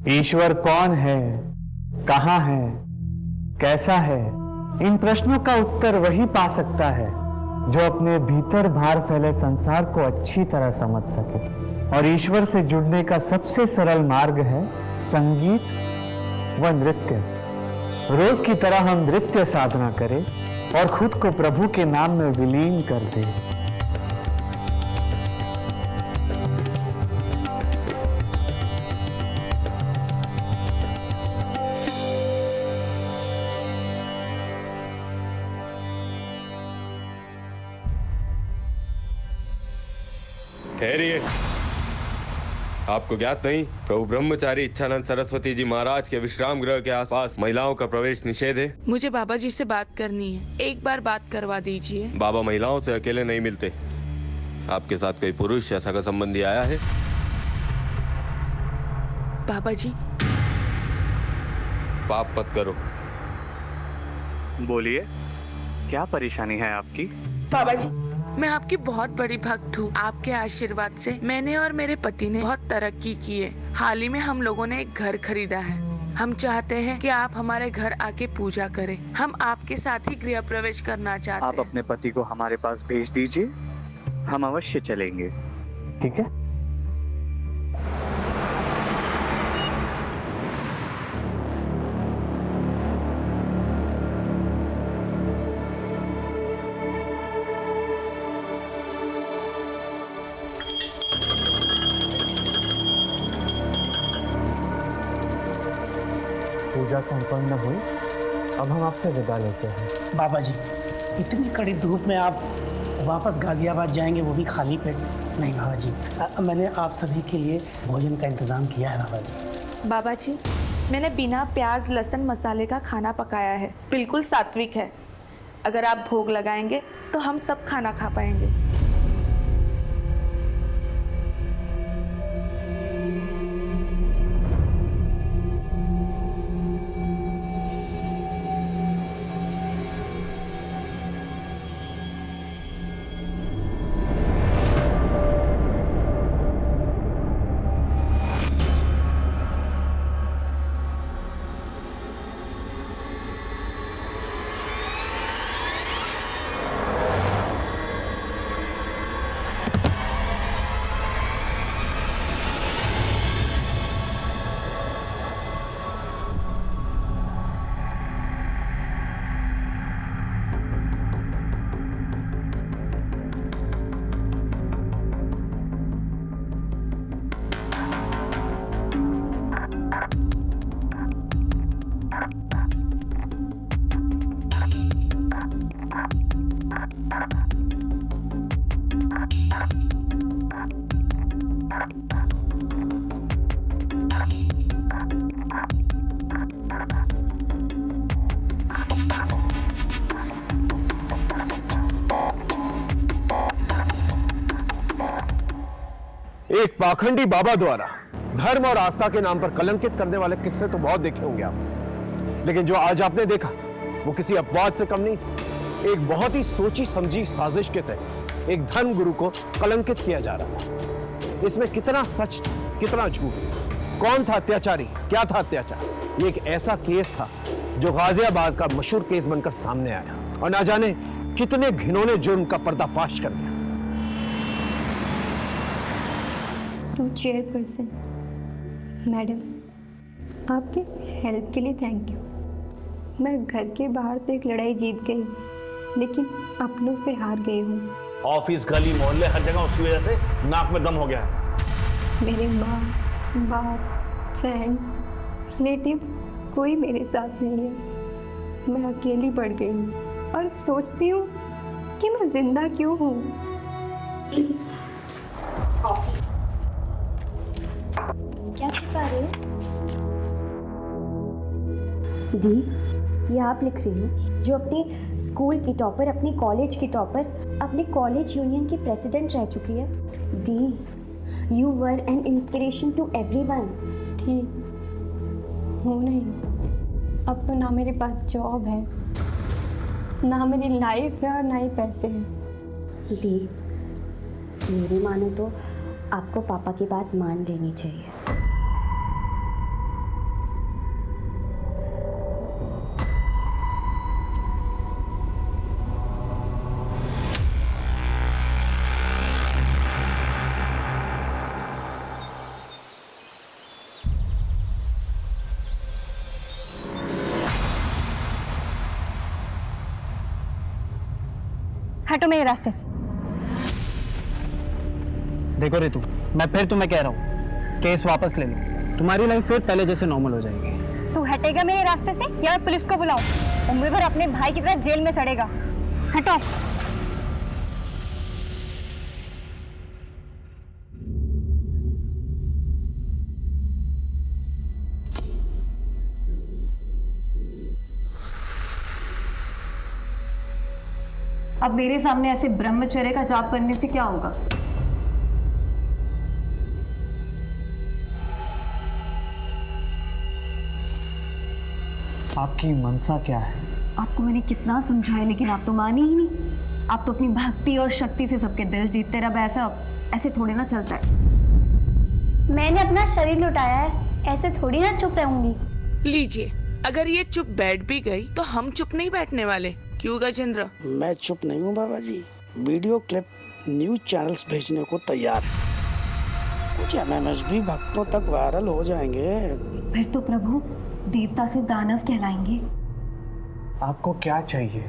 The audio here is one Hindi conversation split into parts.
ईश्वर कौन है, कहाँ है, कैसा है, इन प्रश्नों का उत्तर वही पा सकता है जो अपने भीतर बाहर फैले संसार को अच्छी तरह समझ सके। और ईश्वर से जुड़ने का सबसे सरल मार्ग है संगीत व नृत्य। रोज की तरह हम नृत्य साधना करें और खुद को प्रभु के नाम में विलीन कर दें। ठहरिए। आपको ज्ञात नहीं, प्रभु ब्रह्मचारी इच्छानंद सरस्वती जी महाराज के विश्राम गृह के आसपास महिलाओं का प्रवेश निषेध है। मुझे बाबा जी से बात करनी है, एक बार बात करवा दीजिए। बाबा महिलाओं से अकेले नहीं मिलते। आपके साथ कोई पुरुष या सगा संबंधी आया है? बाबा जी। पाप मत करो। बोलिए, क्या परेशानी है आपकी? बाबा जी, मैं आपकी बहुत बड़ी भक्त हूँ। आपके आशीर्वाद से मैंने और मेरे पति ने बहुत तरक्की की है। हाल ही में हम लोगों ने एक घर खरीदा है। हम चाहते हैं कि आप हमारे घर आके पूजा करें। हम आपके साथ ही गृह प्रवेश करना चाहते हैं। आप अपने पति को हमारे पास भेज दीजिए, हम अवश्य चलेंगे। ठीक है? पूजा संपन्न हुई। अब हम आपसे विदा लेते हैं। बाबा जी, इतनी कड़ी धूप में आप वापस गाजियाबाद जाएंगे, वो भी खाली पेट? नहीं बाबा जी, मैंने आप सभी के लिए भोजन का इंतज़ाम किया है बाबा जी। बाबा जी, मैंने बिना प्याज लहसुन मसाले का खाना पकाया है, बिल्कुल सात्विक है। अगर आप भोग लगाएंगे तो हम सब खाना खा पाएंगे। एक पाखंडी बाबा द्वारा धर्म और आस्था के नाम पर कलंकित करने वाले किस्से तो बहुत देखे होंगे आप, लेकिन जो आज आपने देखा वो किसी अपवाद से कम नहीं। एक बहुत ही सोची समझी साजिश के तहत एक धर्म गुरु को कलंकित किया जा रहा था। इसमें कितना सच था, कितना झूठ, कौन था अत्याचारी, क्या था अत्याचार, ये एक ऐसा केस था जो गाजियाबाद का मशहूर केस बनकर सामने आया और ना जाने कितने घिनौने जुर्म का पर्दाफाश कर दिया। तो चेयरपर्सन मैडम, आपके हेल्प के लिए थैंक यू। मैं घर के बाहर तो एक लड़ाई जीत गई, लेकिन अपनों से हार गई हूँ। ऑफिस, गली, मोहल्ले, हर जगह उसकी वजह से नाक में दम हो गया है। मेरे माँ बाप, फ्रेंड्स, रिलेटिव कोई मेरे साथ नहीं है। मैं अकेली पड़ गई हूँ और सोचती हूँ कि मैं जिंदा क्यों हूँ। क्या छिपा रहे हो? दी, ये आप लिख रही हो जो अपने स्कूल की टॉपर, अपने कॉलेज की टॉपर, अपने कॉलेज यूनियन की प्रेसिडेंट रह चुकी है। दी, you were an inspiration to everyone. थी, हो नहीं। अब तो ना मेरे पास जॉब है, ना मेरी लाइफ है और ना ही पैसे हैं। दी, मेरी मानो तो आपको पापा की बात मान लेनी चाहिए। हटो मेरे रास्ते से। देखो रितु, मैं फिर तुम्हें कह रहा हूँ, केस वापस ले लो, तुम्हारी लाइफ फिर पहले जैसे नॉर्मल हो जाएगी। तू हटेगा मेरे रास्ते से या मैं पुलिस को बुलाऊं? उम्र भर अपने भाई की तरह जेल में सड़ेगा। हटो। अब मेरे सामने ऐसे ब्रह्मचर्य का जाप करने से क्या होगा? आपकी मनसा क्या है? आपको मैंने कितना समझाया लेकिन आप तो माने ही नहीं। आप तो अपनी भक्ति और शक्ति से सबके दिल जीतते रहे। ऐसा ऐसे थोड़ी ना चलता है। मैंने अपना शरीर लुटाया है, ऐसे थोड़ी ना चुप रहूंगी। लीजिए, अगर ये चुप बैठ भी गई तो हम चुप नहीं बैठने वाले। क्यों गजेंद्र? मैं चुप नहीं हूँ बाबा जी, वीडियो क्लिप न्यूज चैनल्स भेजने को तैयार। कुछ MMSB भक्तों तक वायरल हो जाएंगे। फिर तो प्रभु देवता से दानव कहलाएंगे। आपको क्या चाहिए?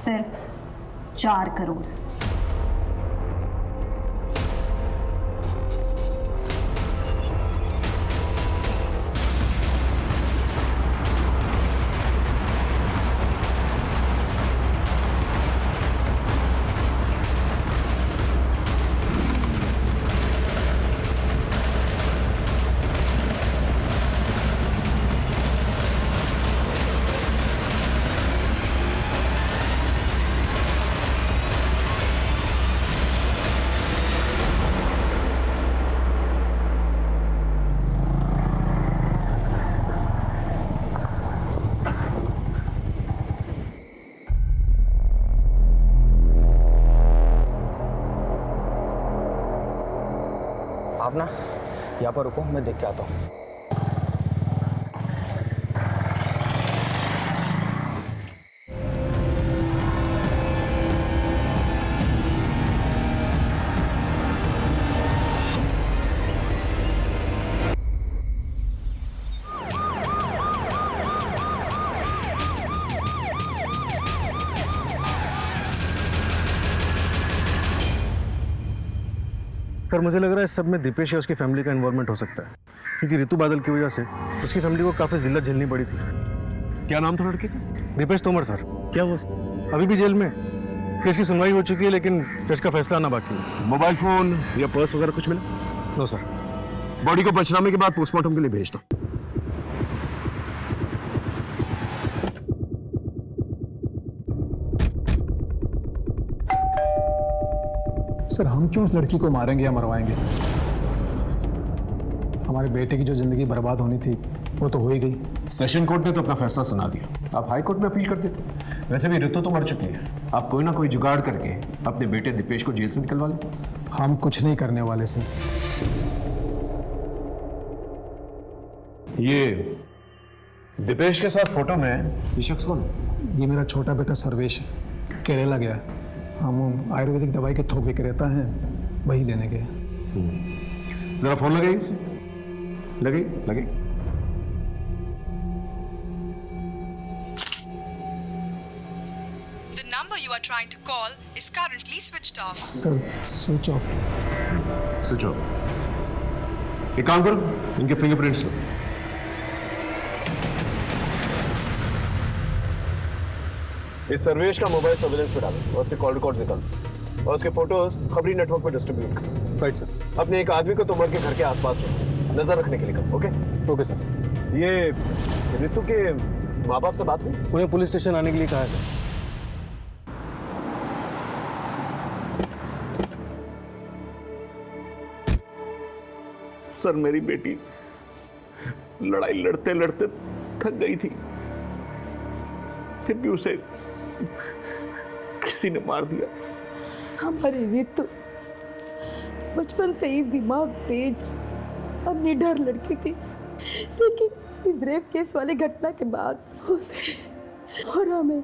सिर्फ 4 करोड़। आप ना यहाँ पर रुको, मैं देख के आता हूँ। सर मुझे लग रहा है इस सब में दीपेश या उसकी फैमिली का इन्वॉल्वमेंट हो सकता है, क्योंकि ऋतु बादल की वजह से उसकी फैमिली को काफी जिल्लत झेलनी पड़ी थी। क्या नाम था लड़के का? दीपेश तोमर सर। क्या हुआ? अभी भी जेल में। केस की सुनवाई हो चुकी है लेकिन केस का फैसला आना बाकी है। मोबाइल फोन या पर्स वगैरह कुछ मिला? No sir. बॉडी को पंचनामे के बाद पोस्टमार्टम के लिए भेज दो। सर हम क्यों उस लड़की को मारेंगे या मरवाएंगे? हमारे बेटे की जो जिंदगी बर्बाद होनी थी वो तो हो ही गई। सेशन कोर्ट ने तो अपना फैसला सुना दिया, आप हाई कोर्ट में अपील कर देते। वैसे भी ऋतु तो मर चुकी है, आप कोई ना कोई जुगाड़ करके अपने बेटे दीपेश को जेल से निकलवा लेते। हम कुछ नहीं करने वाले सर। ये दीपेश के साथ फोटो में ये शख्स कौन है? ये मेरा छोटा बेटा सर्वेश है, केरला गया है। हम आयुर्वेदिक दवाई के थोक विक्रेता हैं, वही लेने गए। जरा फोन लगाइए उसे। लगे। The number you are trying to call is currently switched off. Sir switch off. Switch off. एक काम करो, इनके फिंगरप्रिंट्स लो। इस सर्वेश का मोबाइल सर्विलेंस पे डालो और उसके कॉल रिकॉर्ड निकालो और उसके फोटोज खबरी नेटवर्क पे डिस्ट्रीब्यूट करो। Right sir. अपने एक आदमी को तोमर के घर के आसपास नजर रखने के लिए करो। Okay sir. ये ऋतु के माँ बाप से बात हुई? उन्हें पुलिस स्टेशन आने के लिए कहा है सर। सर मेरी बेटी लड़ाई लड़ते लड़ते थक गई थी, फिर भी उसे किसी ने मार दिया। हमारी ऋतु बचपन से ही दिमाग तेज और निडर लड़की थी, लेकिन इस रेप केस वाली घटना के बाद उसे और हमें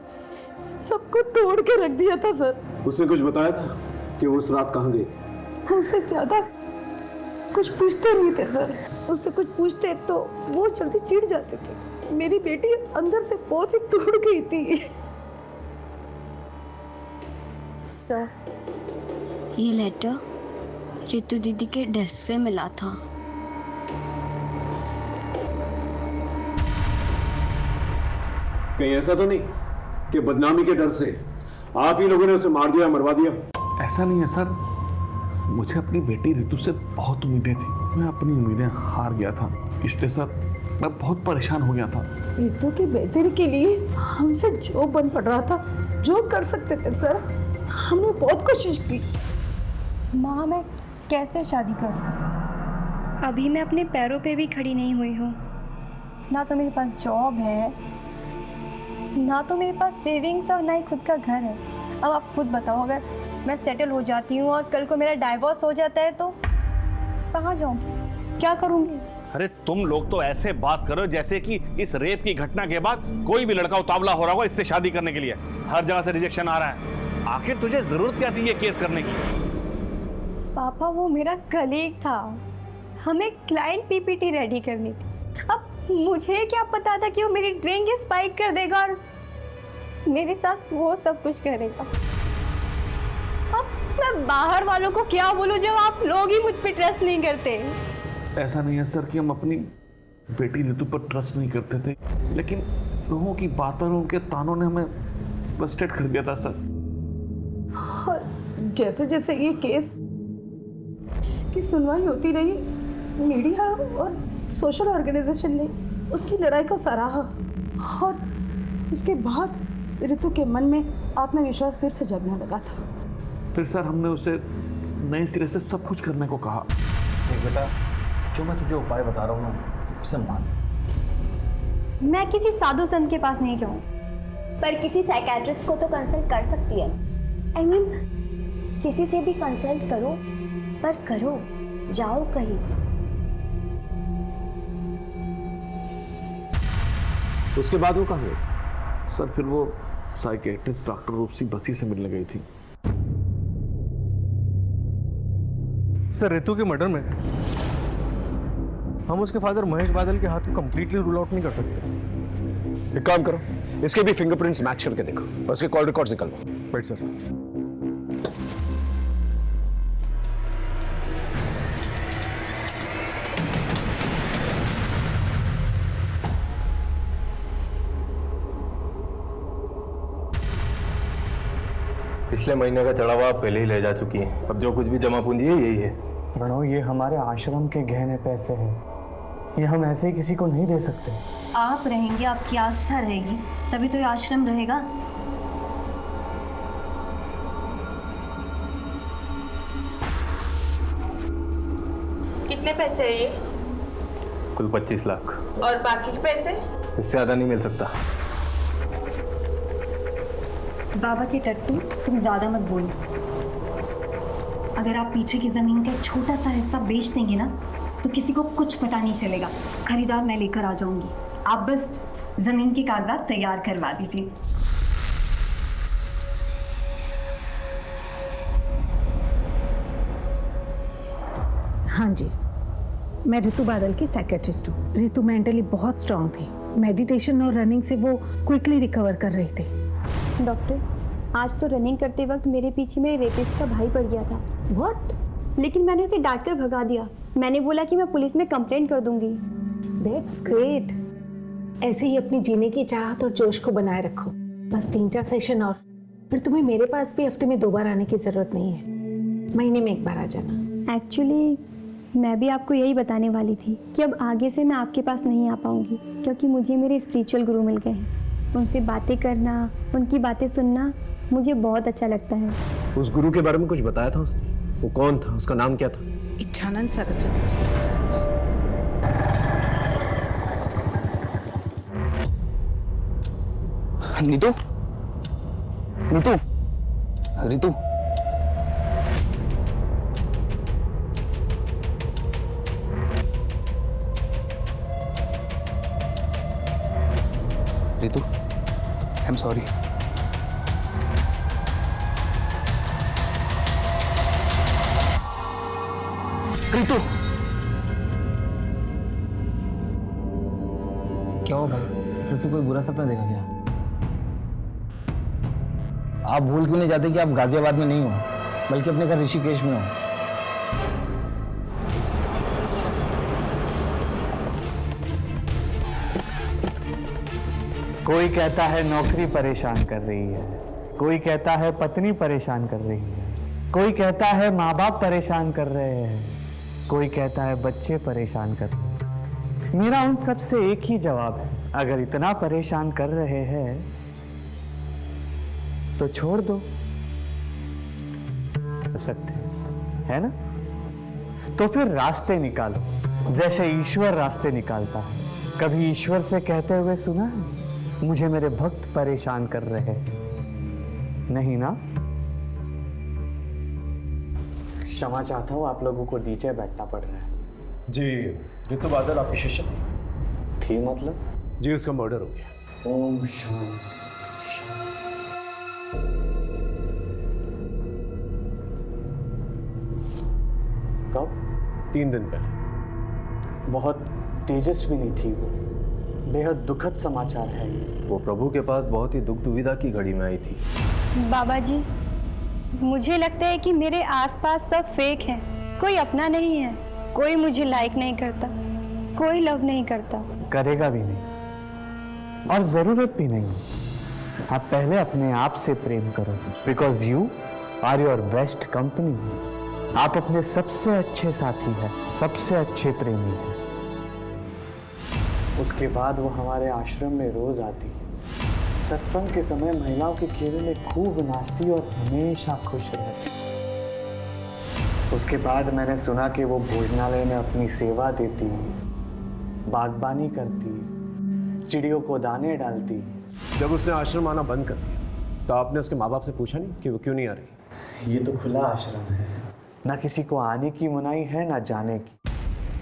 सबको तोड़ के रख दिया था सर। उसने कुछ बताया था कि वो उस रात कहाँ गई? उससे ज्यादा कुछ पूछते नहीं थे सर। उससे कुछ पूछते तो वो जल्दी चिढ़ जाते थे। मेरी बेटी अंदर से बहुत ही टूट गई थी। सर, ये लेटर रितु दीदी के डेस्क से मिला था। कहीं ऐसा तो नहीं कि बदनामी के डर से आप ही लोगों ने उसे मार दिया, मरवा दिया? ऐसा नहीं है सर, मुझे अपनी बेटी रितु से बहुत उम्मीदें थी। मैं अपनी उम्मीदें हार गया था, इसलिए सर मैं बहुत परेशान हो गया था। रितु की बेहतरी के लिए हमसे जो बन पड़ रहा था, जो कर सकते थे सर, हमने बहुत कोशिश की। माँ, मैं कैसे शादी करूँ? अभी मैं अपने पैरों पे भी खड़ी नहीं हुई हूँ। ना तो मेरे पास जॉब है, ना तो मेरे पास सेविंग्स और ना ही खुद का घर है। अब आप खुद बताओ, अगर मैं सेटल हो जाती हूँ और कल को मेरा डाइवोर्स हो जाता है तो कहाँ जाऊँगी, क्या करूँगी? अरे तुम लोग तो ऐसे बात करो जैसे कि इस रेप की घटना के बाद कोई भी लड़का उतावला हो रहा होगा इससे शादी करने के लिए। हर जगह से रिजेक्शन आ रहा है। आखिर तुझे जरूरत क्या थी ये केस करने की? पापा, वो मेरा कलीग था, हमें क्लाइंट पीपीटी रेडी करनी थी। अब मुझे क्या पता था कि वो मेरी ड्रिंक स्पाइक कर देगा और मेरे साथ वो सब कुछ करेगा। अब मैं बाहर वालों को क्या बोलूं जब आप लोग ही मुझ पे ट्रस्ट नहीं करते? ऐसा नहीं है सर कि हम अपनी बेटी रितु पर ट्रस्ट नहीं करते थे, लेकिन लोगों की बातों और उनके तानों ने हमें फ्रस्ट्रेट कर दिया था सर। और जैसे जैसे ये केस की सुनवाई होती रही, मीडिया और सोशल ऑर्गेनाइजेशन ने उसकी लड़ाई को सराहा और इसके बाद रितु के मन में आत्मविश्वास फिर से जगने लगा था। फिर सर हमने उसे नए सिरे से सब कुछ करने को कहा। देख बेटा, जो मैं तुझे उपाय बता रहा हूँ ना, उसे मान। मैं किसी साधु संत के पास नहीं जाऊँ, पर किसी साइकेट्रिस्ट को तो कंसल्ट कर सकती है। I mean, किसी से भी कंसल्ट करो, पर करो, जाओ कहीं। उसके बाद वो कहाँ गई? सर फिर वो साइकेट्रिस्ट डॉक्टर रूपसी बसी से मिलने गई थी। सर, रितु के मर्डर में हम उसके फादर महेश बादल के हाथ को कंप्लीटली रूल आउट नहीं कर सकते। एक काम करो, इसके भी फिंगरप्रिंट्स मैच करके देखो और उसके कॉल रिकॉर्ड्स निकालो। Right sir. पिछले महीने का चढ़ावा आप पहले ही ले जा चुकी हैं। अब जो कुछ भी जमा पूंजी है यही है। प्रणव, ये हमारे आश्रम के गहने पैसे हैं, ये हम ऐसे ही किसी को नहीं दे सकते। आप रहेंगे, आपकी आस्था रहेगी, तभी तो ये आश्रम रहेगा। कितने पैसे है ये? कुल 25 लाख। और बाकी के पैसे? इससे ज्यादा नहीं मिल सकता। बाबा के टट्टू, तुम ज्यादा मत बोलो। अगर आप पीछे की जमीन का एक छोटा सा हिस्सा बेच देंगे ना, तो किसी को कुछ पता नहीं चलेगा। खरीदार मैं लेकर आ जाऊंगी, आप बस जमीन के कागजात तैयार करवा दीजिए। हाँ जी, मैं रितु बादल की साइकेट्रिस्ट हूँ। रितु मेंटली बहुत स्ट्रांग थी, मेडिटेशन और रनिंग से वो क्विकली रिकवर कर रही थी। डॉक्टर, आज तो रनिंग करते वक्त मेरे पीछे मेरे रेपिस्ट का भाई पड़ गया था। व्हाट? लेकिन मैंने उसे डांट कर भगा दिया। मैंने बोला कि मैं पुलिस में कंप्लेंट कर दूंगी। That's great. ऐसे ही अपनी जीने की चाहत और जोश को बनाए रखो। बस 3-4 सेशन और फिर तुम्हें मेरे पास भी हफ्ते में 2 बार आने की जरूरत नहीं है, महीने में 1 बार आ जाना। एक्चुअली मैं भी आपको यही बताने वाली थी कि अब आगे से मैं आपके पास नहीं आ पाऊंगी, क्योंकि मुझे मेरे स्पिरिचुअल गुरु मिल गए हैं। उनसे बातें करना, उनकी बातें सुनना मुझे बहुत अच्छा लगता है। उस गुरु के बारे में कुछ बताया था उसने? वो कौन था, उसका नाम क्या था? Ichchhanand Saraswati ji. Neetu, Neetu, Ritu, Ritu, I am sorry. Ritu, क्या हो भाई, फिर से कोई बुरा सपना देखा क्या? आप भूल क्यों नहीं जाते कि आप गाजियाबाद में नहीं हो, बल्कि अपने घर ऋषिकेश में हो? कोई कहता है नौकरी परेशान कर रही है, कोई कहता है पत्नी परेशान कर रही है, कोई कहता है माँ बाप परेशान कर रहे हैं, कोई कहता है बच्चे परेशान कर रहे हैं। मेरा उन सब से एक ही जवाब है, अगर इतना परेशान कर रहे हैं तो छोड़ दो सकते है ना? तो फिर रास्ते निकालो, जैसे ईश्वर रास्ते निकालता है। कभी ईश्वर से कहते हुए सुना है मुझे मेरे भक्त परेशान कर रहे हैं? नहीं ना? क्षमा चाहता हूं, आप लोगों को नीचे बैठना पड़ रहा है। जी, ऋतु बादल आपकी शिष्य थी मतलब? जी, उसका मर्डर हो गया। ओम शांति। कब? 3 दिन पहले। बहुत तेजस्विनी थी वो, बेहद दुखद समाचार है। वो प्रभु के पास बहुत ही दुख दुविधा की घड़ी में आई थी। बाबा जी, मुझे लगता है कि मेरे आसपास सब फेक है, कोई अपना नहीं है, कोई मुझे लाइक नहीं करता, कोई लव नहीं करता, करेगा भी नहीं और जरूरत भी नहीं। आप पहले अपने आप से प्रेम करो, because you are your best company. आप अपने सबसे अच्छे साथी हैं, सबसे अच्छे प्रेमी हैं। उसके बाद वो हमारे आश्रम में रोज आती, सत्संग के समय महिलाओं के घेरे में खूब नाचती और हमेशा खुश रहती। उसके बाद मैंने सुना कि वो भोजनालय में अपनी सेवा देती, बागबानी करती, चिड़ियों को दाने डालती। जब उसने आश्रम आना बंद कर दिया तो आपने उसके माँ बाप से पूछा नहीं कि वो क्यों नहीं आ रही? ये तो खुला आश्रम है, ना किसी को आने की मनाही है ना जाने की।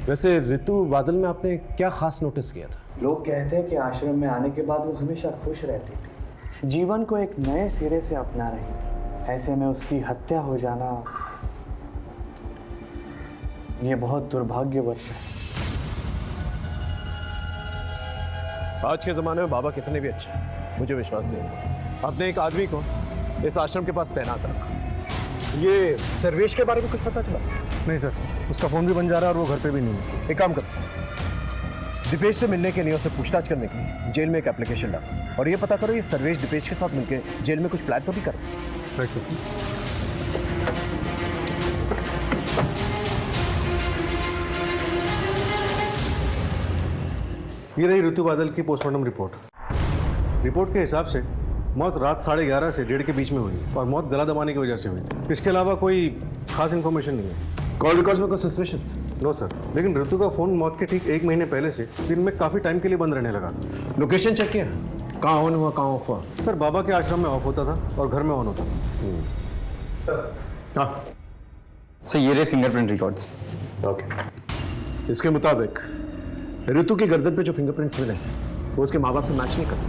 वैसे ऋतु बादल में आपने क्या खास नोटिस किया था? लोग कहते हैं कि आश्रम में आने के बाद वो हमेशा खुश रहती थी, जीवन को एक नए सिरे से अपना रही थी। ऐसे में उसकी हत्या हो जाना ये बहुत दुर्भाग्यवश है। आज के जमाने में बाबा कितने भी अच्छे हैं, मुझे विश्वास है आपने एक आदमी को इस आश्रम के पास तैनात रखा। ये सर्वेश के बारे में कुछ पता चला? नहीं सर, उसका फोन भी बन जा रहा है और वो घर पे भी नहीं है। एक काम करो, दीपेश से मिलने के लिए, उसे पूछताछ करने के लिए जेल में एक एप्लीकेशन डालो और ये पता करो ये सर्वेश दीपेश के साथ मिलकर जेल में कुछ प्लान तो नहीं कर रहा। Right sir. ये रही ऋतु बादल की पोस्टमार्टम रिपोर्ट के हिसाब से मौत रात 11:30 से 1:30 के बीच में हुई और मौत गला दबाने की वजह से हुई। इसके अलावा कोई खास इन्फॉर्मेशन नहीं है। कॉल रिकॉर्ड्स में कोई सस्पिशियस? नो सर, लेकिन ऋतु का फोन मौत के ठीक 1 महीने पहले से दिन में काफी टाइम के लिए बंद रहने लगा। लोकेशन चेक किया, कहाँ ऑन हुआ कहाँ ऑफ हुआ? सर, बाबा के आश्रम में ऑफ होता था और घर में ऑन होता था। सर हाँ सर, ये रहे फिंगरप्रिंट रिकॉर्ड्स। ओके, इसके मुताबिक ऋतु की गर्दन पे जो फिंगरप्रिंट्स मिले वो उसके माँ बाप से मैच नहीं करते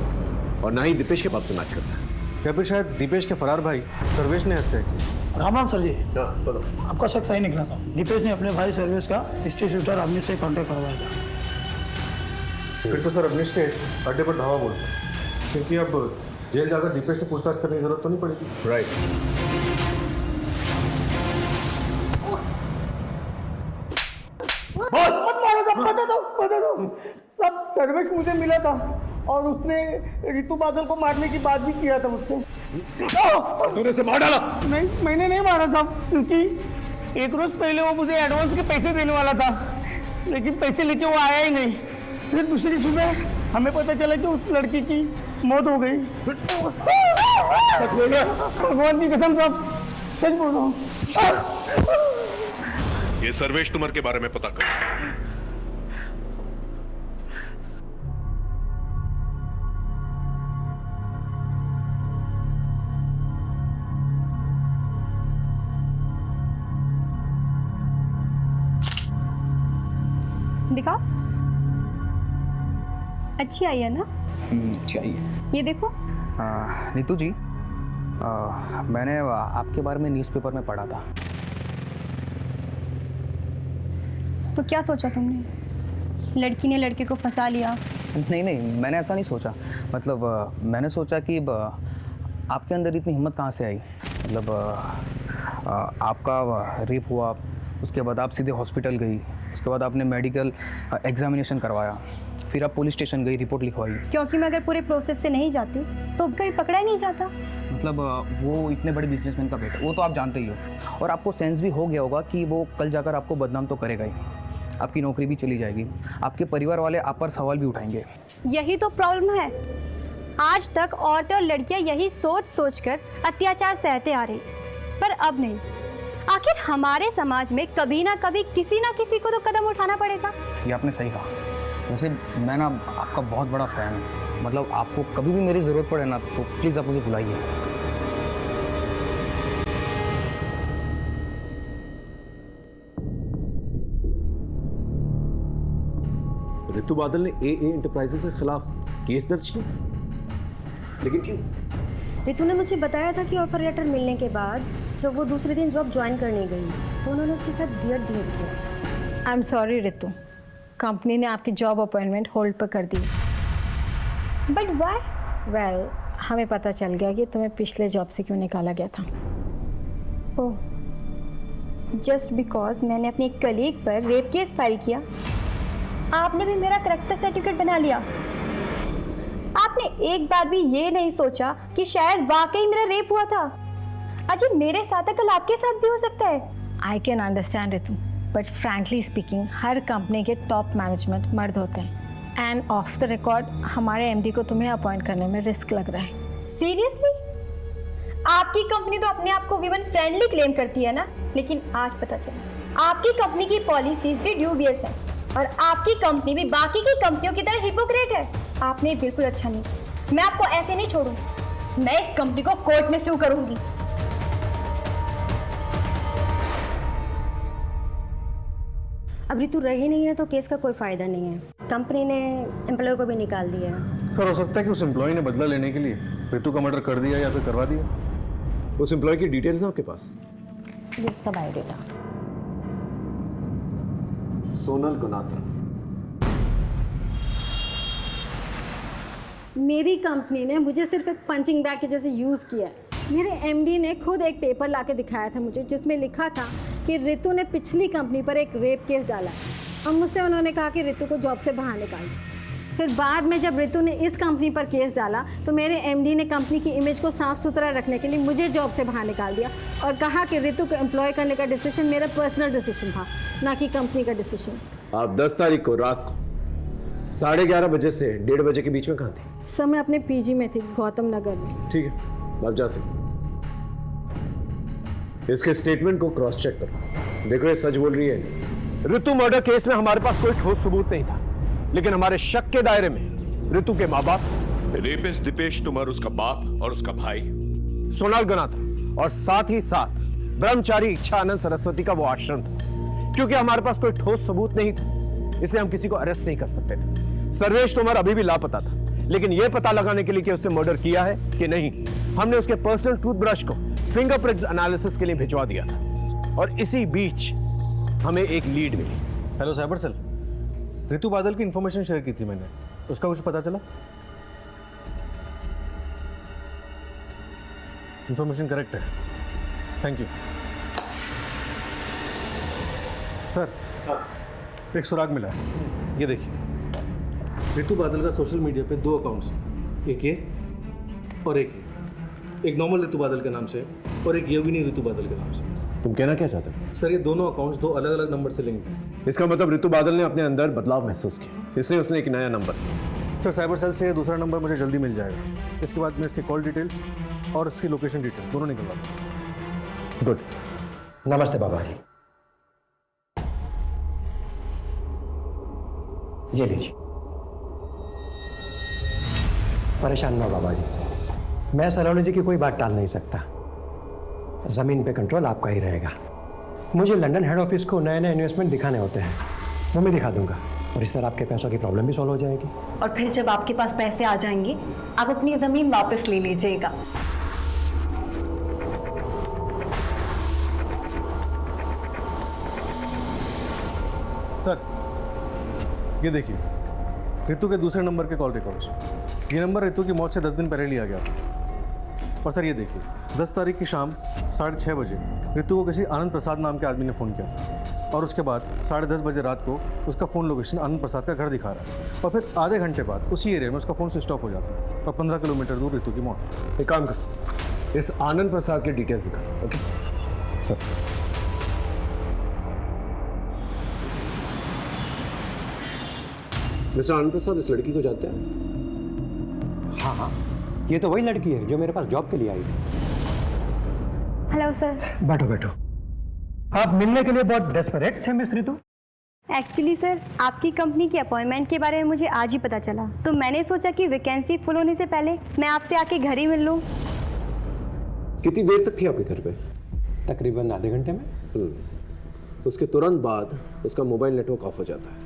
और ना ही दीपेश के बाप से मैच करता है। या फिर शायद दीपेश के फरार भाई सर्वेश ने हत्या की। राम राम सर जी। बोलो। आपका शक सही निकला था। दीपेश ने अपने भाई सर्वेश का स्टेट शूटर अवनीश से कांटेक्ट करवाया था। फिर तो सर अवनीश के अड्डे पर धावा बोलते, क्योंकि अब जेल जाकर दीपेश से पूछताछ करने की जरूरत तो नहीं पड़ेगी। राइट। बता दो सब सर्वेश मुझे मिला था और उसने ऋतु बादल को मारने की बात भी किया था मुझसे। तूने उसे मार डाला? नहीं, मैंने नहीं मारा था, क्योंकि 1 रोज पहले वो मुझे एडवांस के पैसे देने वाला था, लेकिन पैसे लेके वो आया ही नहीं। फिर दूसरी सुबह हमें पता चला कि उस लड़की की मौत हो गई। भगवान की कसम साहब, सच बोल रहा हूँ। ये सर्वेश तुमर के बारे में पता कर। दिखा, अच्छी आई है ना? अच्छी आई है। ये देखो। नीतू जी, मैंने आपके बारे में न्यूज़पेपर में पढ़ा था। तो क्या सोचा तुमने? लड़की ने लड़के को फंसा लिया? नहीं, मैंने ऐसा नहीं सोचा। मतलब मैंने सोचा कि आपके अंदर इतनी हिम्मत कहाँ से आई? मतलब आपका रेप हुआ, उसके बाद आप सीधे हॉस्पिटल गई, उसके बाद आपने मेडिकल एग्जामिनेशन करवाया, फिर आप पुलिस स्टेशन गई, रिपोर्ट लिखवाई। क्योंकि मैं अगर पूरे प्रोसेस से नहीं जाती तो अब कहीं पकड़ा ही नहीं जाता। मतलब वो इतने बड़े बिजनेसमैन का बेटा, वो तो आप जानते ही हो, और आपको सेंस भी हो गया होगा कि वो कल जाकर आपको बदनाम तो करेगा ही, आपकी नौकरी भी चली जाएगी, आपके परिवार वाले आप पर सवाल भी उठाएंगे। यही तो प्रॉब्लम है। आज तक औरतें और लड़कियां यही सोच सोच कर अत्याचार सहते आ रही, पर अब नहीं। आखिर हमारे समाज में कभी ना कभी किसी ना किसी को तो कदम उठाना पड़ेगा। ये आपने सही कहा। वैसे मैं ना आपका बहुत बड़ा फ़ैन हूँ, मतलब आपको कभी भी मेरी ज़रूरत पड़े ना तो प्लीज़ आप मुझे बुलाइए। ऋतु बादल ने AA इंटरप्राइजेस के खिलाफ केस दर्ज किया, लेकिन क्यों? ऋतु ने मुझे बताया था कि ऑफर लेटर मिलने के बाद जब वो दूसरे दिन जॉब ज्वाइन करने गई तो उन्होंने उसके साथ वियर्ड बिहेव किया। आई एम सॉरी ऋतु, कंपनी ने आपकी जॉब अपॉइंटमेंट होल्ड पर कर दी। But why? वेल, हमें पता चल गया कि तुम्हें पिछले जॉब से क्यों निकाला गया था। ओह, जस्ट बिकॉज मैंने अपनी एक कलीग पर रेप केस फाइल किया, आपने भी मेरा करेक्टर सर्टिफिकेट बना लिया। आपने एक बार भी ये नहीं सोचा कि शायद वाकई मेरा रेप हुआ था। अजी मेरे साथ है, कल आपके साथ भी हो सकता है। I can understand Ritu, but frankly speaking her company के टॉप मैनेजमेंट मर्द होते हैं, एंड ऑफ द रिकॉर्ड हमारे MD को तुम्हें अपॉइंट करने में रिस्क लग रहा है। सीरियसली? आपकी कंपनी तो अपने आप को वीमेन फ्रेंडली क्लेम करती है ना, लेकिन आज पता चला आपकी कंपनी की पॉलिसीज भी ड्यूबियस है और आपकी कंपनी भी बाकी की कंपनियों की तरह हिपोक्रेट है। आपने बिल्कुल अच्छा नहीं, मैं आपको ऐसे नहीं छोड़ूं, मैं इस कंपनी को कोर्ट में सू करूंगी। अब ऋतु रही नहीं है तो केस का कोई फायदा नहीं है, कंपनी ने एम्प्लॉय को भी निकाल दिया है। सर, हो सकता है कि उस एम्प्लॉय ने बदला लेने के लिए ऋतु का मर्डर कर दिया या फिर करवा दिया। उस एम्प्लॉय की डिटेल्स है आपके पास? ये उसका बायोडेटा। सोनल गुनात्रा। मेरी कंपनी ने मुझे सिर्फ एक पंचिंग बैग के जैसे यूज़ किया है। मेरे MD ने खुद एक पेपर लाके दिखाया था मुझे, जिसमें लिखा था कि ऋतु ने पिछली कंपनी पर एक रेप केस डाला और मुझसे उन्होंने कहा कि ऋतु को जॉब से बाहर निकाल दो। फिर बाद में जब ऋतु ने इस कंपनी पर केस डाला तो मेरे MD ने कंपनी की इमेज को साफ सुथरा रखने के लिए मुझे जॉब से बाहर निकाल दिया और कहा कि ऋतु को एम्प्लॉय करने का डिसीजन मेरा पर्सनल डिसीजन था, ना कि कंपनी का डिसीजन। आप 10 तारीख को रात को 11:30 बजे से 1:30 बजे के बीच में कहाँ थी? सर, मैं अपने PG में थी, गौतम नगर में। ठीक है, आप जा सकते। इसके स्टेटमेंट को क्रॉस चेक करो, देखो ये सच बोल रही है। ऋतु मर्डर केस में हमारे पास कोई ठोस सबूत नहीं था, लेकिन हमारे शक के दायरे में ऋतु के माँ बाप, रेपिस्ट दीपेश तुमर, उसका बाप और उसका भाई सोनाल गुनात्रा, और साथ ही साथ ब्रह्मचारी इच्छानंद सरस्वती का वो आश्रम था। क्योंकि हमारे पास कोई ठोस सबूत नहीं था, इसलिए हम किसी को अरेस्ट नहीं कर सकते थे। सर्वेश तोमर अभी भी लापता था, लेकिन यह पता लगाने के लिए कि उसने मर्डर किया है कि नहीं, हमने उसके पर्सनल टूथब्रश को फिंगरप्रिंट्स एनालिसिस के लिए भिजवा दिया था। और इसी बीच हमें एक लीड मिली। हेलो साइबर सेल, ऋतु बादल की इंफॉर्मेशन शेयर की थी मैंने, उसका कुछ पता चला? इंफॉर्मेशन करेक्ट है, थैंक यू सर। एक सुराग मिला है, ये देखिए। ऋतु बादल का सोशल मीडिया पे 2 अकाउंट्स हैं, एक ये और एक ये। एक नॉर्मल ऋतु बादल के नाम से और एक योगिनी ऋतु बादल के नाम से। तुम कहना क्या चाहते हो? सर, ये दोनों अकाउंट्स 2 अलग अलग नंबर से लिंक हैं। इसका मतलब ऋतु बादल ने अपने अंदर बदलाव महसूस किया, इसलिए उसने एक नया नंबर। सर, साइबर सेल से दूसरा नंबर मुझे जल्दी मिल जाएगा। इसके बाद मैं इसके कॉल डिटेल्स और इसकी लोकेशन डिटेल्स दोनों निकलवा दूँ। गुड। नमस्ते बाबा जी। ये लीजिए। परेशान ना बाबा जी, मैं सलोनी जी की कोई बात टाल नहीं सकता। ज़मीन पे कंट्रोल आपका ही रहेगा। मुझे लंदन हेड ऑफिस को नए नए इन्वेस्टमेंट दिखाने होते हैं, वो मैं दिखा दूंगा, और इस तरह आपके पैसों की प्रॉब्लम भी सॉल्व हो जाएगी। और फिर जब आपके पास पैसे आ जाएंगे आप अपनी ज़मीन वापस ले लीजिएगा। सर, ये देखिए ऋतु के दूसरे नंबर के कॉल रिकॉर्ड्स। ये नंबर ऋतु की मौत से 10 दिन पहले लिया गया था। और सर ये देखिए, 10 तारीख की शाम 6:30 बजे ऋतु को किसी आनंद प्रसाद नाम के आदमी ने फ़ोन किया था, और उसके बाद 10:30 बजे रात को उसका फ़ोन लोकेशन आनंद प्रसाद का घर दिखा रहा है, और फिर आधे घंटे बाद उसी एरिया में उसका फ़ोन स्विच ऑफ हो जाता है, और 15 किलोमीटर दूर ऋतु की मौत। एक काम कर, इस आनंद प्रसाद की डिटेल्स दिखा। Okay sir. मिस्टर आनंद प्रसाद इस लड़की को जानते हैं? हाँ हाँ, ये तो वही लड़की है जो मेरे पास जॉब के लिए आई थी। Hello sir. बैठो बैठो। आप मिलने के लिए बहुत डेस्परेट थे मिस ऋतु? एक्चुअली सर, आपकी कंपनी की अपॉइंटमेंट के बारे में मुझे आज ही पता चला, तो मैंने सोचा कि वैकेंसी फुल होने से पहले मैं आपसे आके घर ही मिल लूँ। कितनी देर तक थी आपके घर पे? तकरीबन आधे घंटे में। उसके तुरंत बाद उसका मोबाइल नेटवर्क ऑफ हो जाता है,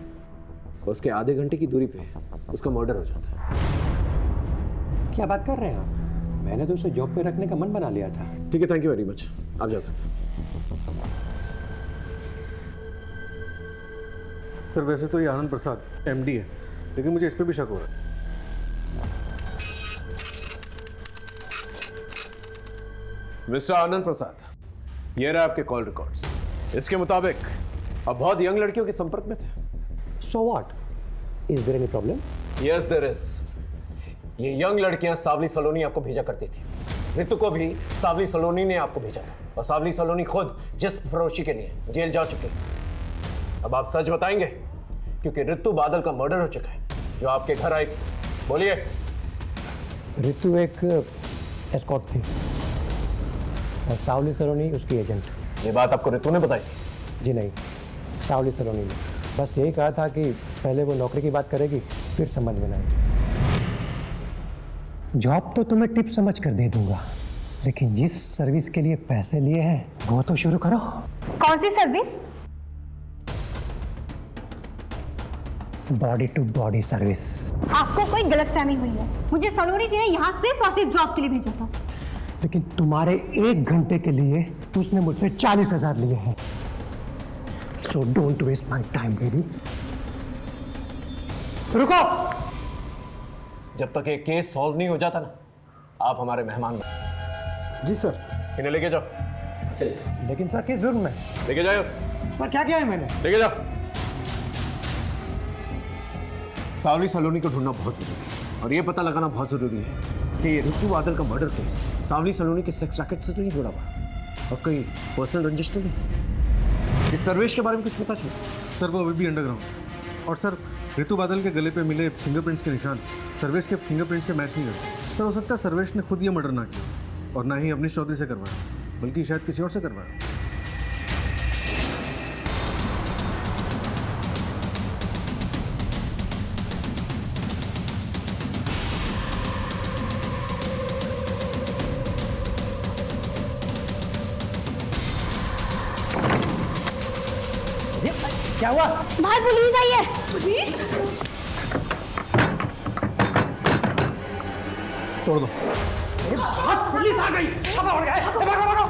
और उसके आधे घंटे की दूरी पे उसका मर्डर हो जाता है। क्या बात कर रहे हैं आप? मैंने तो उसे जॉब पे रखने का मन बना लिया था। ठीक है, थैंक यू वेरी मच, आप जा सकते हैं। सर वैसे तो ये आनंद प्रसाद MD है, लेकिन मुझे इस पर भी शक हो रहा है। मिस्टर आनंद प्रसाद, ये रहे आपके कॉल रिकॉर्ड्स। इसके मुताबिक आप बहुत यंग लड़कियों के संपर्क में थे। So what? Is there any problem? Yes, there is. ये यंग लड़कियां सावली सलोनी आपको भेजा करती थी। ऋतु को भी सावली सलोनी ने आपको भेजा था, और सावली सलोनी खुद जिस्म फरोशी के लिए जेल जा चुके हैं। अब आप सच बताएंगे, क्योंकि ऋतु बादल का मर्डर हो चुका है, जो आपके घर आई। बोलिए। ऋतु एक एस्कॉर्ट थी और सावली सलोनी उसकी एजेंट। ये बात आपको ऋतु ने बताई? जी नहीं, सावली सलोनी ने बस यही कहा था कि पहले वो नौकरी की बात करेगी, फिर समझ में आएगी। जॉब तो तुम्हें टिप समझ कर दे दूंगा, लेकिन जिस सर्विस के लिए पैसे लिए हैं वो तो शुरू करो। कौन सी service? Body to body service. आपको कोई गलतफहमी हुई है। मुझे सलोनी जी ने यहाँ सिर्फ और सिर्फ जॉब के लिए भेजा था। लेकिन तुम्हारे 1 घंटे के लिए उसने मुझसे 40,000 लिए हैं। So don't waste my time, baby. रुको! जब तक ये केस सॉल्व नहीं हो जाता ना, आप हमारे मेहमान बनो। जी सर। इन्हें लेके जाओ। चलिए। लेकिन सर किस जुर्म में? लेके जाओ। सर क्या किया है मैंने? लेके जाओ। सावली सलोनी को ढूंढना बहुत जरूरी है, और ये पता लगाना बहुत जरूरी है कि ये ऋतु बादल का मर्डर केस सावली सलोनी के सेक्स रैकेट से तो नहीं जुड़ा हुआ, और कोई पर्सनल रंजिश तो नहीं। इस सर्वेश के बारे में कुछ पता चला? सर वो अभी भी अंडरग्राउंड, और सर ऋतु बादल के गले पे मिले फिंगरप्रिंट्स के निशान सर्वेश के फिंगरप्रिंट से मैच नहीं करते। सर हो सकता है सर्वेश ने खुद ये मर्डर ना किया, और ना ही अवनीश चौधरी से करवाया, बल्कि शायद किसी और से करवाया। क्या हुआ? बाहर पुलिस आई है। पुलिस? तोड़ दो। पुलिस आ गई। छापा पड़ गया है। भागो।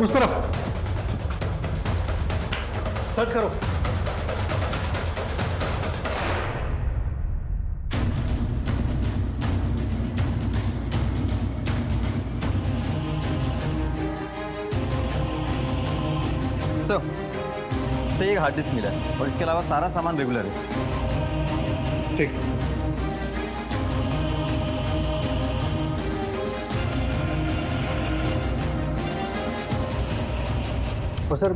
उस तरफ सर्च करो। सर एक हार्ड डिस्क मिला है, और इसके अलावा सारा सामान रेगुलर है। ठीक। और सर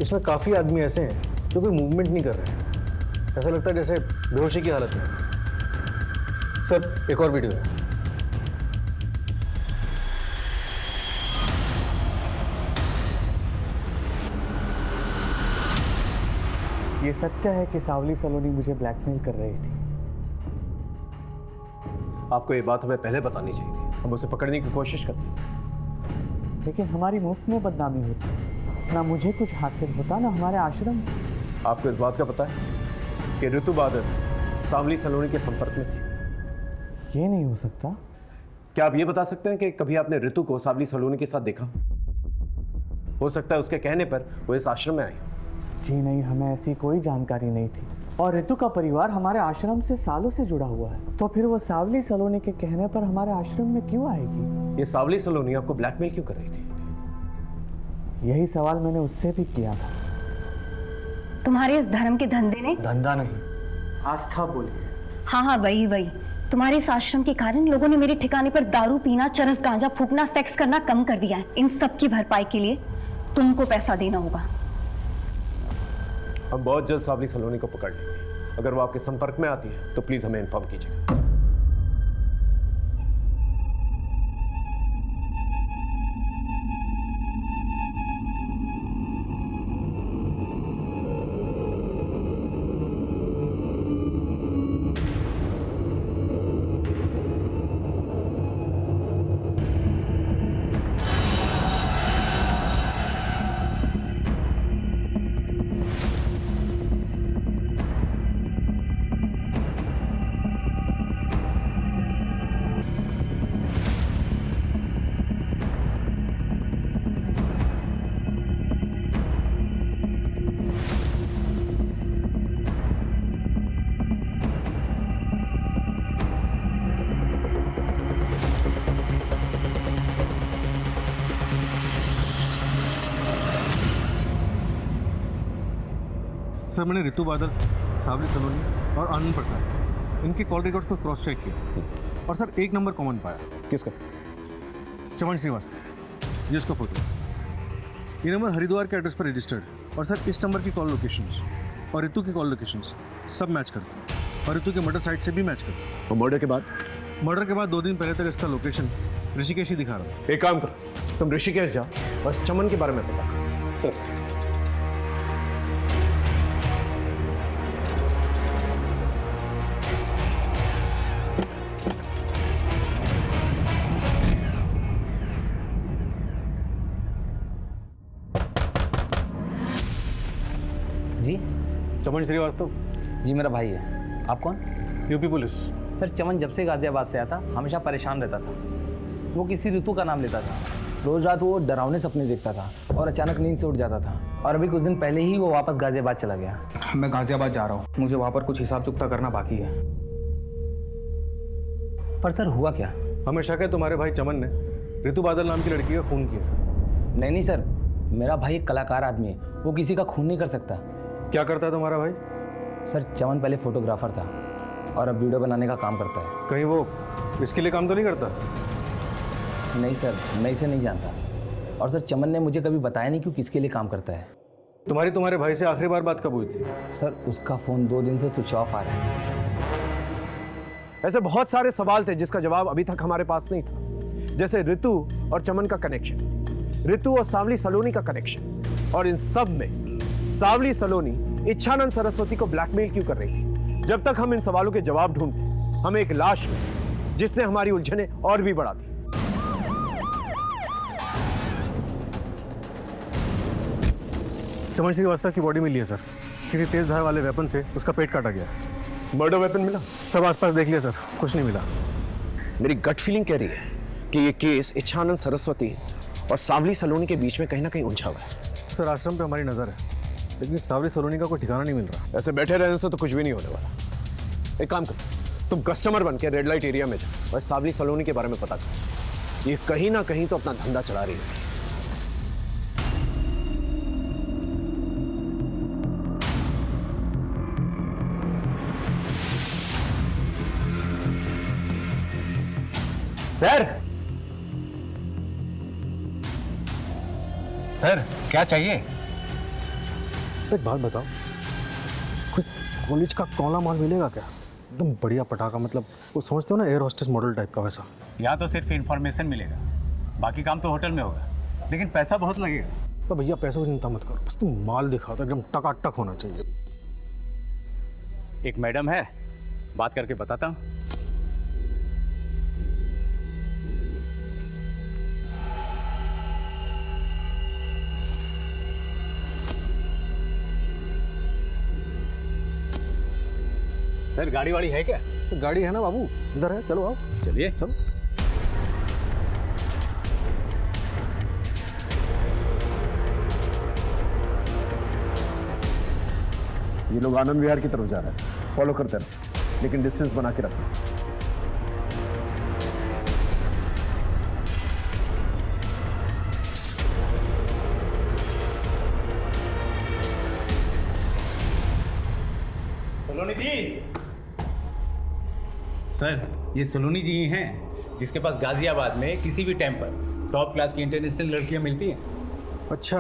इसमें काफ़ी आदमी ऐसे हैं जो कोई मूवमेंट नहीं कर रहे हैं, ऐसा लगता है जैसे बेहोशी की हालत में। सर एक और वीडियो है। ये सत्य है कि सावली सलोनी मुझे ब्लैकमेल कर रही थी। आपको ये बात हमें पहले बतानी चाहिए थी, हम उसे पकड़ने की कोशिश करते, लेकिन हमारी मुफ्त में बदनामी होती, ना मुझे कुछ हासिल होता ना हमारे आश्रम। आपको इस बात का पता है कि ऋतु बादल सावली सलोनी के संपर्क में थी? ये नहीं हो सकता। क्या आप ये बता सकते हैं कि कभी आपने ऋतु को सावली सलोनी के साथ देखा? हो सकता है उसके कहने पर वो इस आश्रम में आई। जी नहीं, हमें ऐसी कोई जानकारी नहीं थी। और ऋतु का परिवार हमारे आश्रम से सालों से जुड़ा हुआ है, तो फिर वो सावली सलोनी के कहने पर हमारे आश्रम में क्यों आएगी? ये सावली सलोनी आपको ब्लैकमेल क्यों कर रही थी? यही सवाल मैंने उससे भी किया था। तुम्हारे इस धर्म के धंधे ने, धंधा नहीं, आस्था बोलिए। हाँ हाँ वही तुम्हारे इस आश्रम के कारण लोगों ने मेरे ठिकाने पर दारू पीना, चरस गांजा फूकना, सेक्स करना कम कर दिया है। इन सब की भरपाई के लिए तुमको पैसा देना होगा। हम बहुत जल्द सावली सलोनी को पकड़ लेंगे। अगर वो आपके संपर्क में आती है तो प्लीज हमें इन्फॉर्म कीजिएगा। सर मैंने ऋतु बादल, सावली सलोनी और आनंद प्रसाद इनके कॉल रिकॉर्ड्स को क्रॉस चेक किया और सर एक नंबर कॉमन पाया। किसका? चमन श्रीवास्तव, ये उसका फोटो। ये नंबर हरिद्वार के एड्रेस पर रजिस्टर्ड और सर इस नंबर की कॉल लोकेशंस और ऋतु की कॉल लोकेशंस सब मैच करते हैं और ऋतु के मर्डर साइट से भी मैच करते हैं। और मर्डर के बाद? मर्डर के बाद 2 दिन पहले तक इसका लोकेशन ऋषिकेश ही दिखा रहा है। एक काम करो, तुम ऋषिकेश जाओ, बस चमन के बारे में पता करो। सर जी चमन श्रीवास्तव जी, मेरा भाई है। आप कौन? UP police. सर चमन जब से गाजियाबाद से आता हमेशा परेशान रहता था। वो किसी ऋतु का नाम लेता था। रोज रात वो डरावने सपने देखता था और अचानक नींद से उठ जाता था। और अभी कुछ दिन पहले ही वो वापस गाजियाबाद चला गया। मैं गाजियाबाद जा रहा हूँ, मुझे वहाँ पर कुछ हिसाब चुकता करना बाकी है। पर सर हुआ क्या? हमें शक है तुम्हारे भाई चमन ने ऋतु बादल नाम की लड़की का खून किया। नहीं सर, मेरा भाई एक कलाकार आदमी है, वो किसी का खून नहीं कर सकता। क्या करता है तुम्हारा भाई? सर चमन पहले फोटोग्राफर था और अब वीडियो बनाने का काम करता है। कहीं वो इसके लिए काम तो नहीं करता? नहीं सर, मैं इसे नहीं जानता। और सर चमन ने मुझे कभी बताया नहीं कि किसके लिए काम करता है। तुम्हारे भाई से आखिरी बार बात कब हुई थी? सर उसका फ़ोन 2 दिन से स्विच ऑफ आ रहा है। ऐसे बहुत सारे सवाल थे जिसका जवाब अभी तक हमारे पास नहीं था, जैसे ऋतु और चमन का कनेक्शन, ऋतु और सावली सलोनी का कनेक्शन, और इन सब में सावली सलोनी इच्छानंद सरस्वती को ब्लैकमेल क्यों कर रही थी। जब तक हम इन सवालों के जवाब ढूंढते, हमें एक लाश मिली जिसने हमारी उलझने और भी बढ़ा दी। चमन श्रीवास्तव की बॉडी मिली है सर, किसी तेज धार वाले वेपन से उसका पेट काटा गया। मर्डर वेपन मिला? सब आसपास देख लिया सर, कुछ नहीं मिला। मेरी गट फीलिंग कह रही है कि ये केस इच्छानंद सरस्वती और सावली सलोनी के बीच में कहीं ना कहीं उलझा हुआ है। सर आश्रम पे हमारी नजर है, लेकिन सावली सलोनी का कोई ठिकाना नहीं मिल रहा। ऐसे बैठे रहने से तो कुछ भी नहीं होने वाला। एक काम करो, तुम कस्टमर बन के रेड लाइट एरिया में जाओ और सावली सलोनी के बारे में पता करो। ये कहीं ना कहीं तो अपना धंधा चला रही है। सर क्या चाहिए? एक बात बताओ, कोई कॉलेज का कौला माल मिलेगा क्या? एकदम बढ़िया पटाखा, मतलब वो समझते हो ना, एयर होस्टेस मॉडल टाइप का वैसा। यहाँ तो सिर्फ इंफॉर्मेशन मिलेगा, बाकी काम तो होटल में होगा, लेकिन पैसा बहुत लगेगा। तो भैया पैसों की चिंता मत करो, बस तुम माल दिखाओ तो एकदम टकाटक होना चाहिए। एक मैडम है, बात करके बताता हूँ। सर गाड़ी वाड़ी है क्या? तो गाड़ी है ना बाबू, इधर है, चलो आओ। चलिए चलो। ये लोग आनंद विहार की तरफ जा रहे हैं, फॉलो करते रहो, लेकिन डिस्टेंस बना के रखो। सलोनी जी, सर ये सलोनी जी ही हैं जिसके पास गाजियाबाद में किसी भी टाइम पर टॉप क्लास की इंटरनेशनल लड़कियां मिलती हैं। अच्छा,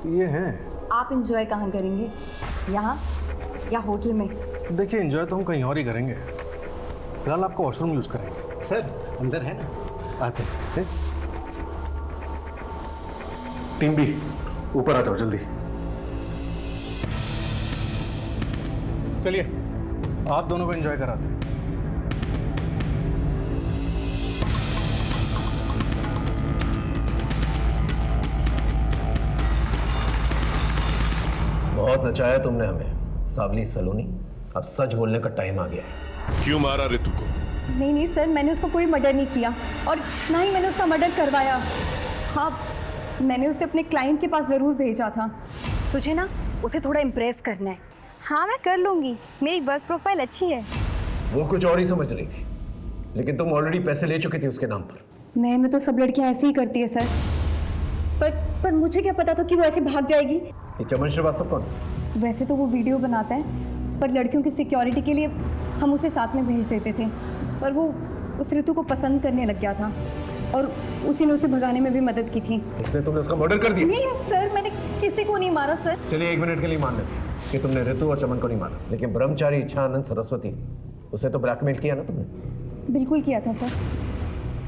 तो ये हैं। आप इंजॉय कहाँ करेंगे, यहाँ या होटल में? देखिए, एंजॉय तो हम कहीं और ही करेंगे, फिलहाल आपका वॉशरूम यूज़ करेंगे। सर अंदर है ना, आते हैं। टीम बी, ऊपर आ जाओ जल्दी। चलिए, आप दोनों को एंजॉय कराते हैं। बहुत नचाया तुमने हमें सावली सलोनी, अब सच बोलने का टाइम आ गया है। क्यों मारा ऋतु को? नहीं सर, मैंने उसको कोई मर्डर नहीं किया और ना ही मैंने उसका मर्डर करवाया। हाँ, मैंने उसे अपने क्लाइंट के पास ज़रूर भेजा था। तुझे ना उसे थोड़ा इम्प्रेस करना है। हाँ मैं कर लूँगी, मेरी वर्क प्रोफाइल अच्छी है। वो कुछ और ही समझ रही थी, लेकिन तुम ऑलरेडी पैसे ले चुकी थी उसके नाम पर। नए में तो सब लड़कियां ऐसे ही करती है सर, पर मुझे क्या पता था कि वो ऐसे भाग जाएगी। ये चमन श्रीवास्तव कौन? वैसे तो वो वीडियो बनाता है, पर लड़कियों की सिक्योरिटी के लिए हम उसे साथ में भेज देते थे, पर वो उस ऋतु को पसंद करने लग गया था और उसी ने उसे भगाने में भी मदद की थी। इसलिए तुमने उसका मर्डर कर दिया? नहीं सर, मैंने किसी को नहीं मारा सर। चलिए 1 मिनट के लिए मान लेते हैं कि तुमने ऋतु और चमन को नहीं मारा, लेकिन ब्रह्मचारी इच्छानंद सरस्वती, उसे तो ब्लैकमेल किया ना तुमने? बिल्कुल किया था सर,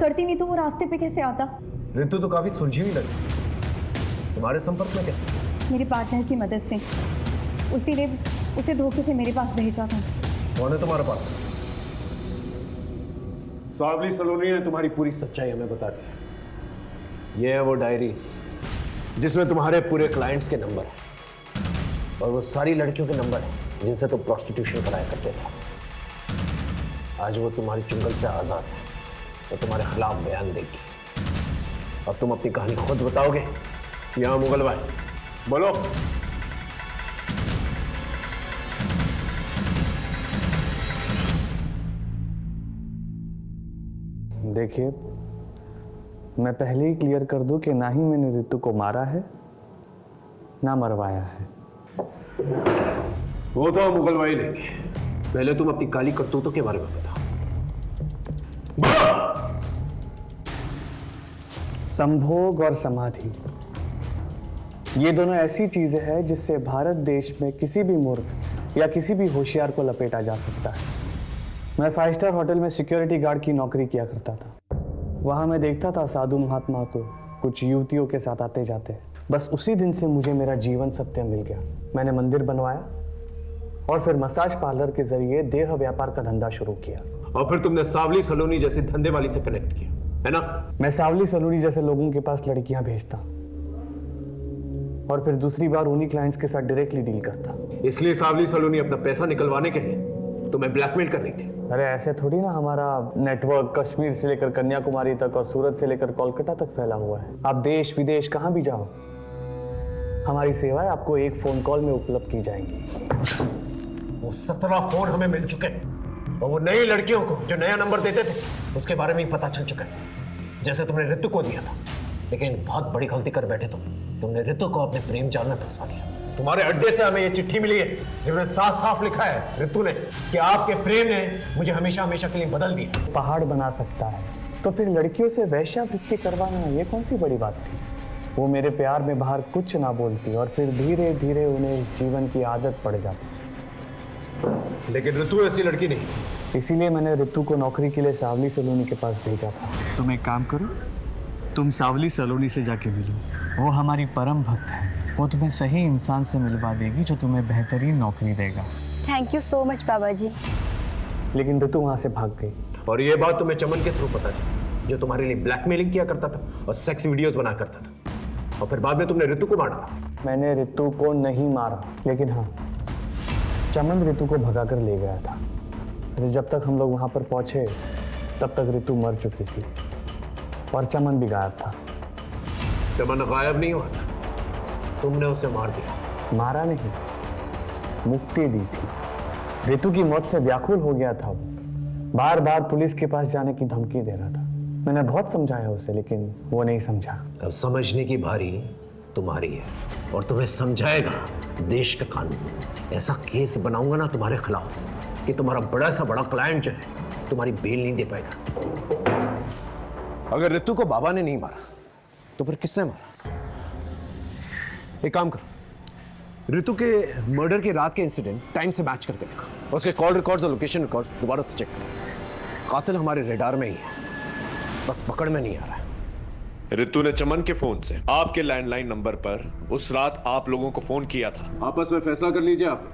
करती नहीं तो वो रास्ते पे कैसे आता। ऋतु तो काफी सुलझी हुई लगी, तुम्हारे संपर्क में कैसे? मेरे पार्टनर की मदद से, उसी ने उसे धोखे से मेरे पास भेजा था। कौन है तुम्हारा पार्टनर? सावली सलोनी ने तुम्हारी पूरी सच्चाई हमें बता दी। ये है वो डायरीज जिसमें तुम्हारे पूरे क्लाइंट्स के नंबर हैं और वो सारी लड़कियों के नंबर हैं जिनसे तुम प्रोस्टिट्यूशन कराया करते थे। आज वो तुम्हारी चुंगल से आजाद है तो तुम्हारे खिलाफ बयान देगी। अब तुम अपनी कहानी खुद बताओगे या मुगल भाई? बोलो। देखिए, मैं पहले ही क्लियर कर दूं कि ना ही मैंने ऋतु को मारा है ना मरवाया है। वो तो मुगल भाई लेंगे, पहले तुम अपनी काली करतूतों के बारे में बताओ। संभोग और समाधि, ये दोनों ऐसी चीजें हैं जिससे भारत देश में किसी भी मूर्ख या किसी भी होशियार को लपेटा जा सकता है। मैं 5 स्टार होटल में सिक्योरिटी गार्ड की नौकरी किया करता था। वहां मैं देखता था साधु महात्मा को कुछ युवतियों के साथ आते जाते। बस उसी दिन से मुझे मेरा जीवन सत्य मिल गया। मैंने मंदिर बनवाया और फिर मसाज पार्लर के जरिए देह व्यापार का धंधा शुरू किया। और फिर तुमने सावली सलोनी जैसे धंधे वाली से कनेक्ट किया, है ना? मैं सावली सलोनी जैसे लोगों के पास लड़कियां भेजता और फिर दूसरी बार उन्हीं क्लाइंट्स के साथ डायरेक्टली डील करता। इसलिए सावली सलोनी अपना पैसा निकलवाने के लिए तुम्हें ब्लैकमेल कर रही थी। अरे ऐसे थोड़ी ना, हमारा नेटवर्क कश्मीर से लेकर कन्याकुमारी तक और सूरत से लेकर कोलकाता तक फैला हुआ है। आप देश विदेश कहां भी जाओ, हमारी सेवाएं आपको एक फोन कॉल में उपलब्ध की जाएंगी। वो 17 फोन हमें मिल चुके हैं और वो नई लड़कियों को जो नया नंबर देते थे उसके बारे में ही पता चल चुका है, जैसे तुमने ऋतु को दिया था। लेकिन बहुत बड़ी गलती कर बैठे तुमने ऋतु को अपने प्रेम जाल में फंसा दिया। तुम्हारे अड्डे से हमें ये चिट्ठी मिली है जिसमें साफ साफ लिखा है ऋतु ने कि आपके प्रेम ने मुझे हमेशा हमेशा के लिए बदल दिया। पहाड़ बना सकता है तो फिर लड़कियों से वेश्यावृत्ति करवाना ये कौन सी बड़ी बात थी? वो मेरे प्यार में बाहर कुछ ना बोलती और फिर धीरे धीरे उन्हें इस जीवन की आदत पड़ जाती। लेकिन ऋतु ऐसी लड़की नहीं, इसीलिए मैंने ऋतु को नौकरी के लिए सावली सलोनी के पास भेजा था। तुम एक काम करो, तुम सावली सलोनी से जाके मिलो। वो हमारी परम भक्त है, वो तुम्हें सही इंसान से मिलवा देगी जो तुम्हें बेहतरीन नौकरी देगा। थैंक यू सो मच बाबा जी। लेकिन ऋतु वहां से भाग गई। और ये बात तुम्हें चमन के थ्रू पता चली, जो तुम्हारे लिए ब्लैकमेलिंग किया करता था और सेक्स वीडियोस बना करता था। और फिर बाद में तुमने ऋतु को मारा। मैंने ऋतु को नहीं मारा, लेकिन हाँ, चमन ऋतु को भगा कर ले गया था। जब तक हम लोग वहां पर पहुंचे तब तक ऋतु मर चुकी थी और चमन भी गायब था। चमन गायब नहीं हुआ था, तुमने उसे मार दिया। मारा नहीं, मुक्ति दी थी। रितु की मौत से व्याकुल हो गया था वो, बार बार पुलिस के पास जाने की धमकी दे रहा था। मैंने बहुत समझाया उसे, लेकिन वो नहीं समझा। अब समझने की भारी तुम्हारी है, और तुम्हें समझाएगा देश का कानून। ऐसा केस बनाऊंगा ना तुम्हारे खिलाफ कि तुम्हारा बड़ा सा बड़ा क्लाइंट जो है तुम्हारी बेल नहीं दे पाएगा। अगर रितु को बाबा ने नहीं मारा तो फिर किसने मारा? एक काम करो, रितु के मर्डर के रात के इंसिडेंट टाइम से मैच करके देखो, उसके कॉल रिकॉर्ड्स और लोकेशन रिकॉर्ड्स दोबारा से चेक करो। कातिल हमारे रेडार में ही है, बस पकड़ में नहीं आ रहा है। रितु ने चमन के फोन से आपके लैंडलाइन नंबर पर उस रात आप लोगों को फोन किया था। आपस में फैसला कर लीजिए आप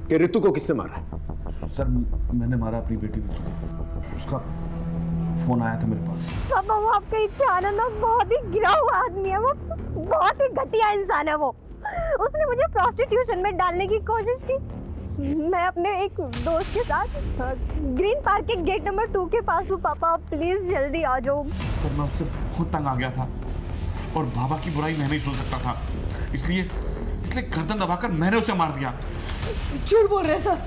कि रितु को किससे मारा है। सर मैंने मारा अपनी बेटी रितु को, उसका फोन आया था मेरे पास। पापा वो आपका इच्छा आनंद बहुत ही गिरा हुआ आदमी है, वो बहुत ही घटिया इंसान है। वो उसने मुझे प्रोस्टिट्यूशन में डालने की कोशिश की। मैं अपने एक दोस्त के साथ ग्रीन पार्क के गेट नंबर 2 के पास हूँ। पापा प्लीज जल्दी आ जाओ। सर मैं उससे बहुत तंग आ गया था और बाबा की बुराई मैं नहीं सुन सकता था, इसलिए गर्दन दबाकर मैंने उसे मार दिया। झूठ बोल रहे सर,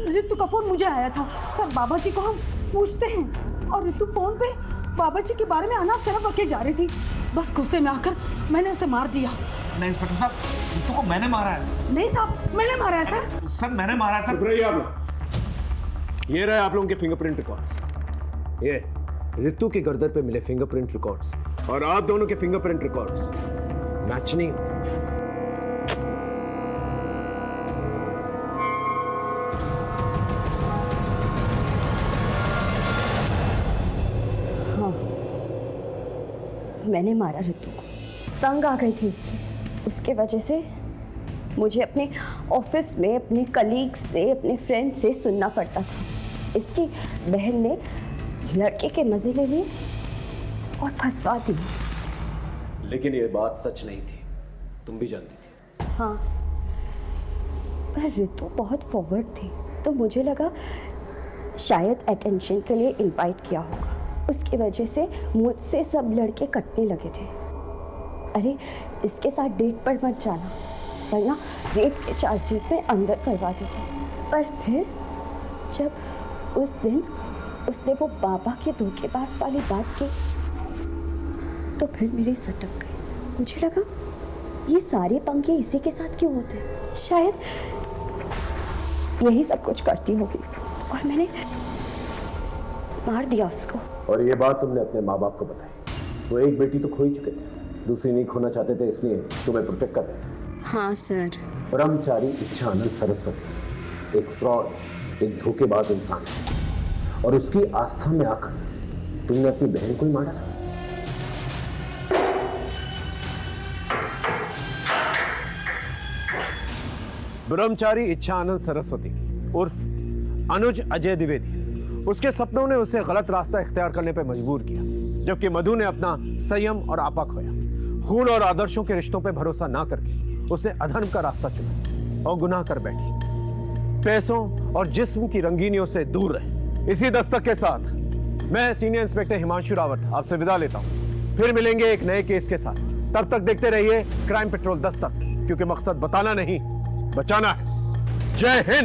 रितु का फोन मुझे आया था। सर बाबा जी को हम पूछते हैं और रितु फोन पे बाबा जी के बारे में अनाप शनाप बके जा रही थी। बस गुस्से में आकर मैंने उसे मार दिया। नहीं इंस्पेक्टर साहब, रितु को मैंने मारा है। नहीं साहब, मैंने मारा है सर। सर मैंने मारा है सर। ये रहे आप लोगों के फिंगरप्रिंट रिकॉर्ड्स। ये रितु के गर्दन पे मिले फिंगरप्रिंट रिकॉर्ड्स और आप दोनों के फिंगरप्रिंट रिकॉर्ड्स मैच नहीं होते। हाँ, मैंने मारा रितु को। तंग आ गई थी उसके वजह से मुझे अपने ऑफिस में अपने कलीग से, अपने फ्रेंड से सुनना पड़ता था। इसकी बहन ने लड़के के मजे ले लिए और फंसवा दी। लेकिन ये बात सच नहीं थी, तुम भी जानती थी। हाँ, पर रितु बहुत फॉरवर्ड थी, तो मुझे लगा शायद अटेंशन के लिए इनवाइट किया होगा। उसकी वजह से मुझसे सब लड़के कटने लगे थे। अरे इसके साथ डेट पर मत जाना, वरना रेप के चार्जेस में अंदर करवा देते। पर फिर जब उस दिन उसने वो बाबा के धोखेबाज वाली बात की तो फिर मेरी सटक गई। मुझे लगा ये सारे पंगे इसी के साथ क्यों होते हैं? शायद यही सब कुछ करती होगी और मैंने मार दिया उसको। और ये बात तुमने अपने माँ बाप को बताई। वो एक बेटी तो खो ही चुके थे, दूसरी नहीं खोना चाहते थे, इसलिए तुम्हें प्रोटेक्ट कर रहे थे। हाँ सर। ब्रह्मचारी इच्छानंद सरस्वती एक फ्रॉड, एक धोखेबाज इंसान है और उसकी आस्था में आकर तुमने अपनी बहन को ही मारा। ब्रह्मचारी इच्छानंद सरस्वती उर्फ अनुज अजय द्विवेदी, उसके सपनों ने उसे गलत रास्ता इख्तियार करने पर मजबूर किया, जबकि मधु ने अपना संयम और आपा खोया। खून और आदर्शों के रिश्तों पर भरोसा ना करके उसने अधर्म का रास्ता चुना और गुनाह कर बैठी। पैसों और जिस्म की रंगीनियों से दूर रहे। इसी दस्तक के साथ मैं सीनियर इंस्पेक्टर हिमांशु रावत आपसे विदा लेता हूं। फिर मिलेंगे एक नए केस के साथ। तब तक देखते रहिए क्राइम पेट्रोल दस्तक, क्योंकि मकसद बताना नहीं, बचाना है। जय हिंद।